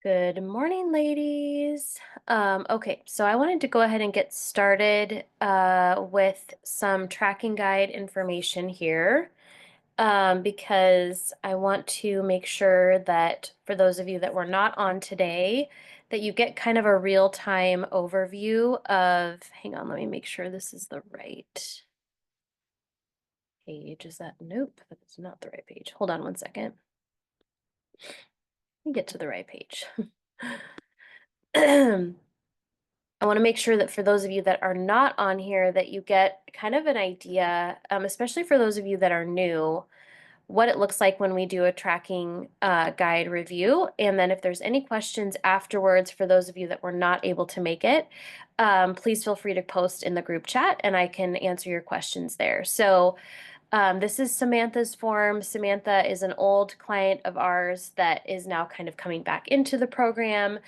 Good morning, ladies. Okay, so I wanted to go ahead and get started with some tracking guide information here because I want to make sure that for those of you that were not on today, that you get kind of a real-time overview of, hang on, let me make sure this is the right page. Is that, nope, that is not the right page. Hold on one second. Let me get to the right page. I want to make sure that for those of you that are not on here, that you get kind of an idea, especially for those of you that are new, what it looks like when we do a tracking guide review. And then if there's any questions afterwards for those of you that were not able to make it, please feel free to post in the group chat and I can answer your questions there. So this is Samantha's form. Samantha is an old client of ours that is now kind of coming back into the program,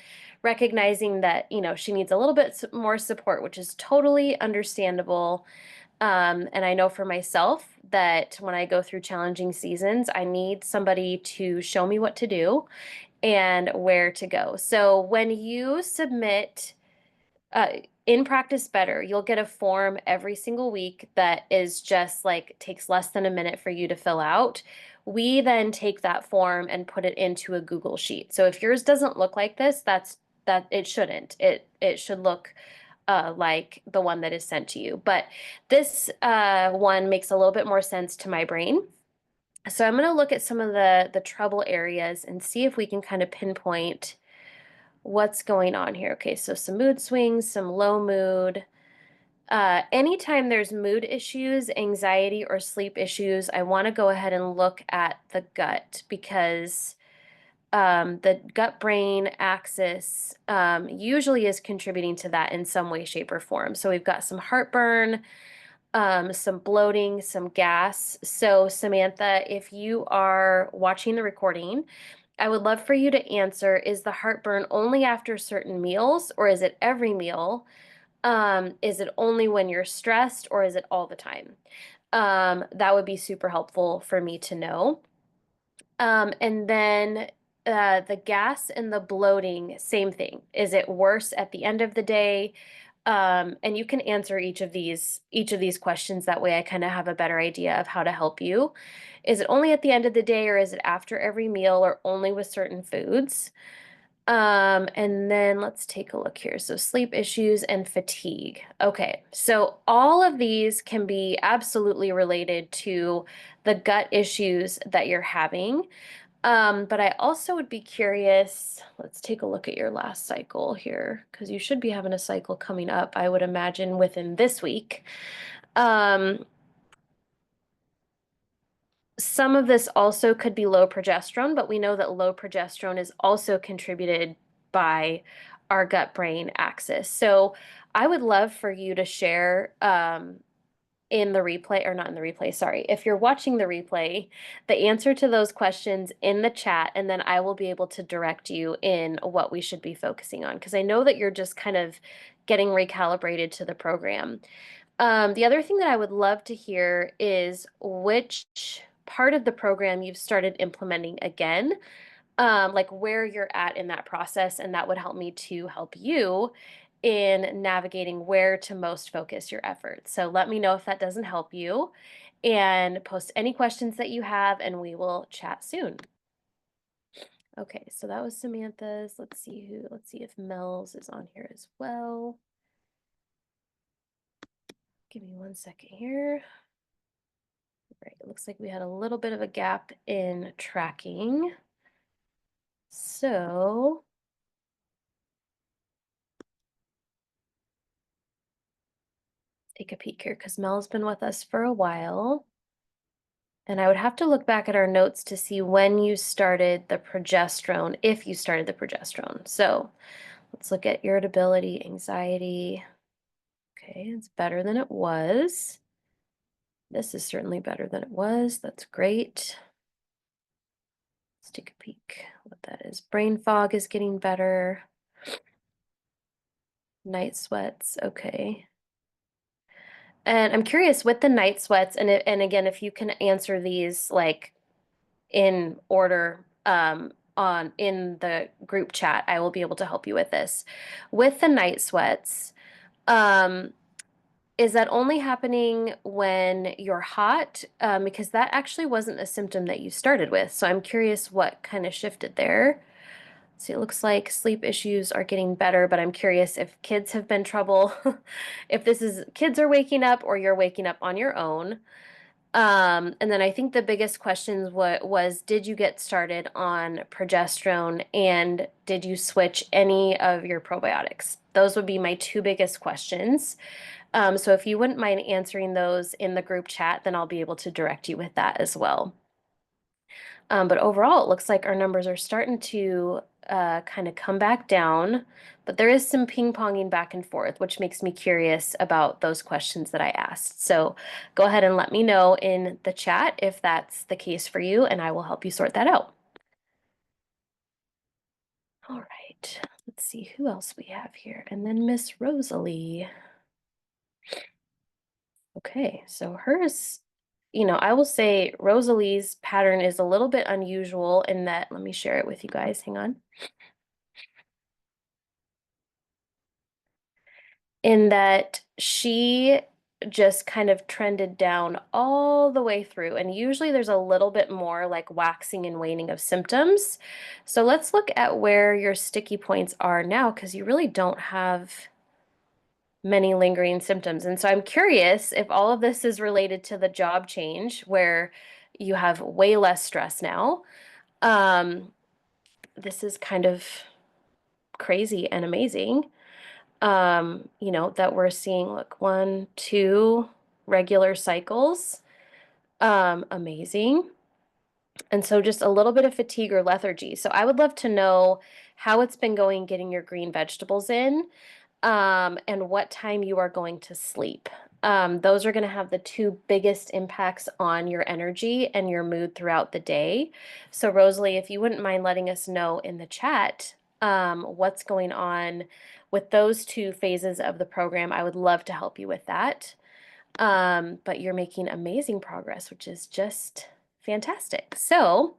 recognizing that, she needs a little bit more support, which is totally understandable. And I know for myself that when I go through challenging seasons, I need somebody to show me what to do and where to go. So when you submit uh, in Practice Better, you'll get a form every single week that is just like takes less than a minute for you to fill out. We then take that form and put it into a Google Sheet. So if yours doesn't look like this, that it shouldn't. It should look like the one that is sent to you. But this one makes a little bit more sense to my brain. So I'm going to look at some of the trouble areas and see if we can kind of pinpoint what's going on here. Okay, so some mood swings, some low mood. Anytime there's mood issues, anxiety, or sleep issues, I want to go ahead and look at the gut because the gut-brain axis usually is contributing to that in some way, shape, or form. So we've got some heartburn, some bloating, some gas. So Samantha, if you are watching the recording, I would love for you to answer, is the heartburn only after certain meals or is it every meal? Is it only when you're stressed or is it all the time? That would be super helpful for me to know. And then the gas and the bloating, same thing. Is it worse at the end of the day? And you can answer each of these questions. That way I kind of have a better idea of how to help you. Is it only at the end of the day or is it after every meal or only with certain foods? And then let's take a look here. So sleep issues and fatigue. Okay, so all of these can be absolutely related to the gut issues that you're having. But I also would be curious, let's take a look at your last cycle here, because you should be having a cycle coming up, I would imagine, within this week. Some of this also could be low progesterone, but we know that low progesterone is also contributed by our gut-brain axis. So I would love for you to share in the replay, or not in the replay, sorry. If you're watching the replay, the answer to those questions in the chat, and then I will be able to direct you in what we should be focusing on, because I know that you're just kind of getting recalibrated to the program. The other thing that I would love to hear is which part of the program you've started implementing again, like where you're at in that process, and that would help me to help you in navigating where to most focus your efforts. So let me know if that doesn't help you and post any questions that you have and we will chat soon. Okay, so that was Samantha's. Let's see if Mel's is on here as well. Give me one second here. Right, it looks like we had a little bit of a gap in tracking. So take a peek here because Mel's been with us for a while. And I would have to look back at our notes to see when you started the progesterone, if you started the progesterone. So let's look at irritability, anxiety. Okay, it's better than it was. This is certainly better than it was. That's great. Let's take a peek what that is. Brain fog is getting better. Night sweats, okay. And I'm curious with the night sweats, and again, if you can answer these like in order, in the group chat, I will be able to help you with this. With the night sweats, um, is that only happening when you're hot? Because that actually wasn't a symptom that you started with. So I'm curious what kind of shifted there. See, it looks like sleep issues are getting better, but I'm curious if kids have been trouble, if this is kids are waking up or you're waking up on your own. And then I think the biggest questions was did you get started on progesterone and did you switch any of your probiotics? Those would be my two biggest questions. So if you wouldn't mind answering those in the group chat, then I'll be able to direct you with that as well. But overall, it looks like our numbers are starting to kind of come back down, but there is some ping-ponging back and forth, which makes me curious about those questions that I asked. So go ahead and let me know in the chat if that's the case for you, and I will help you sort that out. All right, let's see who else we have here. And then Miss Rosalie. Okay, so hers, I will say Rosalie's pattern is a little bit unusual in that, let me share it with you guys. Hang on. In that she just kind of trended down all the way through. And usually there's a little bit more like waxing and waning of symptoms. So let's look at where your sticky points are now because you really don't have many lingering symptoms. And so I'm curious if all of this is related to the job change where you have way less stress now. This is kind of crazy and amazing. That we're seeing, look, 1, 2 regular cycles. Amazing. And so just a little bit of fatigue or lethargy. So I would love to know how it's been going getting your green vegetables in, and what time you are going to sleep. Those are going to have the two biggest impacts on your energy and your mood throughout the day. So, Rosalie, if you wouldn't mind letting us know in the chat what's going on with those two phases of the program, I would love to help you with that. But you're making amazing progress, which is just fantastic. So,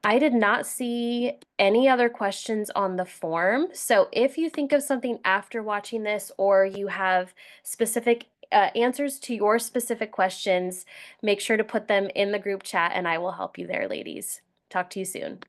I did not see any other questions on the form. So if you think of something after watching this or you have specific answers to your specific questions, make sure to put them in the group chat and I will help you there, ladies. Talk to you soon.